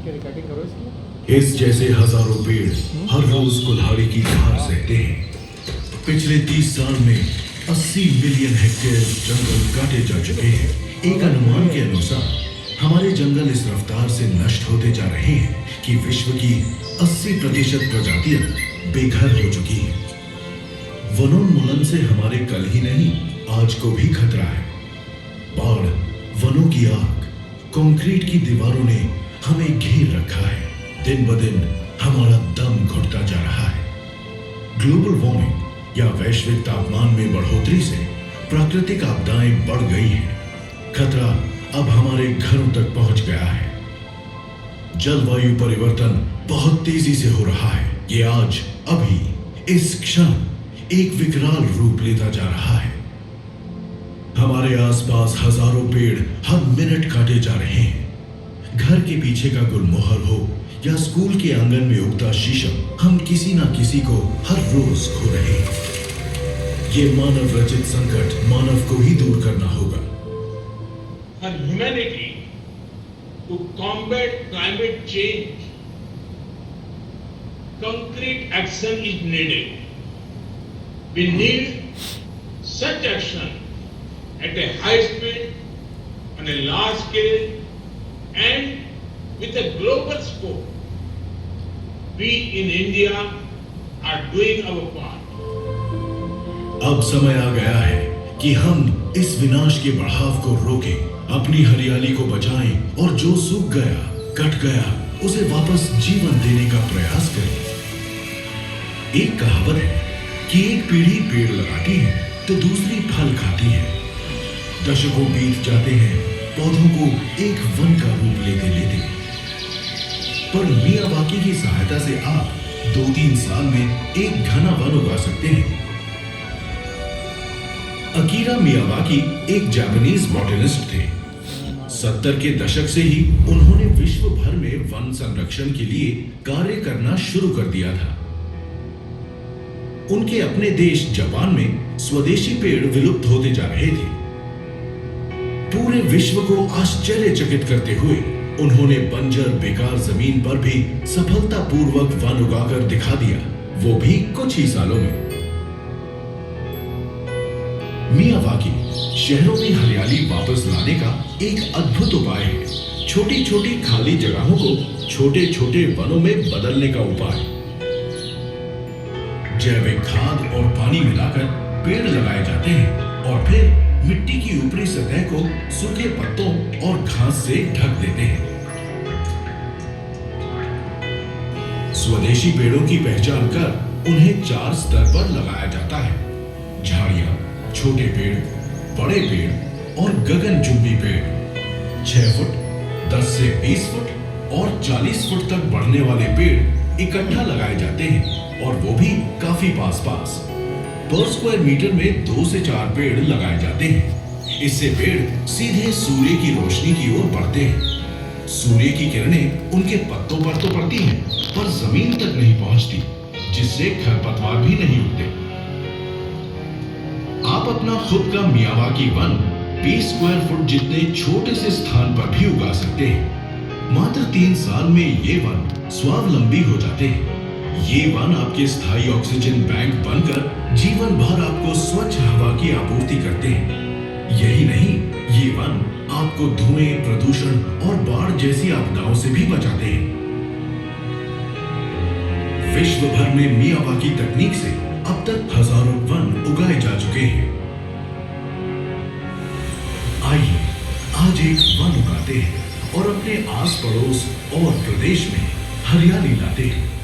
इस जैसे हजारों पेड़ हर रोज कुल्हाड़ी की धार सहते हैं। पिछले 30 साल में 80 मिलियन हेक्टेयर जंगल काटे जा चुके हैं। एक अनुमान के अनुसार हमारे जंगल इस रफ्तार से नष्ट होते जा रहे हैं कि विश्व की 80% प्रजातियां बेघर हो चुकी हैं। वनोन्मूलन से हमारे कल ही नहीं आज को भी खतरा है। बाढ़, वनों की आग, कंक्रीट की दीवारों ने हमें घेर रखा है। दिन ब दिन हमारा दम घुटता जा रहा है। ग्लोबल वार्मिंग या वैश्विक तापमान में बढ़ोतरी से प्राकृतिक आपदाएं बढ़ गई हैं। खतरा अब हमारे घरों तक पहुंच गया है। जलवायु परिवर्तन बहुत तेजी से हो रहा है। ये आज, अभी, इस क्षण एक विकराल रूप लेता जा रहा है। हमारे आसपास हजारों पेड़ हर मिनट काटे जा रहे हैं। घर के पीछे का गुलमोहर हो या स्कूल के आंगन में उगता शीशम, हम किसी ना किसी को हर रोज खो रहे हैं। ये मानव रचित संकट मानव को ही दूर करना होगा। For humanity to combat climate change, concrete action is needed. We need such action at a high speed, on a large scale, and with a global scope. We in India are doing our part. अब समय आ गया है कि हम इस विनाश के बढ़ाव को रोकें, अपनी हरियाली को बचाएं और जो सूख गया, कट गया, उसे वापस जीवन देने का प्रयास करें। एक कहावत है कि एक पीढ़ी पेड़ लगाती है तो दूसरी फल खाती है। दशकों बीत जाते हैं पौधों को एक वन का रूप लेते लेते, पर मियावाकी की सहायता से आप 2-3 साल में एक घना वन उगा सकते हैं। अकीरा मियावाकी एक जापानीज बॉटनिस्ट थे। 70 के दशक से ही उन्होंने विश्व भर में वन संरक्षण के लिए कार्य करना शुरू कर दिया था। उनके अपने देश जापान में स्वदेशी पेड़ विलुप्त होते जा रहे थे। पूरे विश्व को आश्चर्यचकित करते हुए उन्होंने बंजर बेकार जमीन पर भी सफलतापूर्वक वन उगाकर दिखा दिया, वो भी कुछ ही सालों में। मियावाकी शहरों में हरियाली वापस लाने का एक अद्भुत उपाय है। छोटी छोटी खाली जगहों को छोटे छोटे वनों में बदलने का उपाय। जैविक खाद और पानी मिलाकर पेड़ लगाए जाते हैं और फिर मिट्टी की ऊपरी सतह को सूखे पत्तों और घास से ढक देते हैं। स्वदेशी पेड़ों की पहचान कर उन्हें 4 स्तर पर लगाया जाता है। झाड़ियां, छोटे पेड़, बड़े पेड़ और गगनचुंबी पेड़। 6 फुट, 10 से 20 फुट और 40 फुट तक बढ़ने वाले पेड़ इकट्ठा लगाए जाते हैं और वो भी काफी पास पास। पर स्क्वायर मीटर में 2 से 4 पेड़ लगाए जाते हैं। इससे पेड़ सीधे सूर्य की रोशनी की ओर बढ़ते हैं। सूर्य की किरणें उनके पत्तों पर तो पड़ती हैं, पर जमीन तक नहीं पहुंचती, जिससे खरपतवार भी नहीं उगते। आप अपना खुद का मियावाकी वन 20 स्क्वायर फुट जितने छोटे से स्थान पर भी उगा सकते हैं। मात्र 3 साल में ये वन स्वावलंबी हो जाते हैं। ये वन आपके स्थायी ऑक्सीजन बैंक बनकर जीवन भर आपको स्वच्छ हवा की आपूर्ति करते हैं। यही नहीं, ये वन आपको धुएं, प्रदूषण और बाढ़ जैसी आपदाओं से भी बचाते हैं। विश्व भर में मियावाकी तकनीक से अब तक हजारों वन उगाए जा चुके हैं। आइए आज एक वन उगाते हैं और अपने आस पड़ोस और प्रदेश में हरियाली लाते हैं।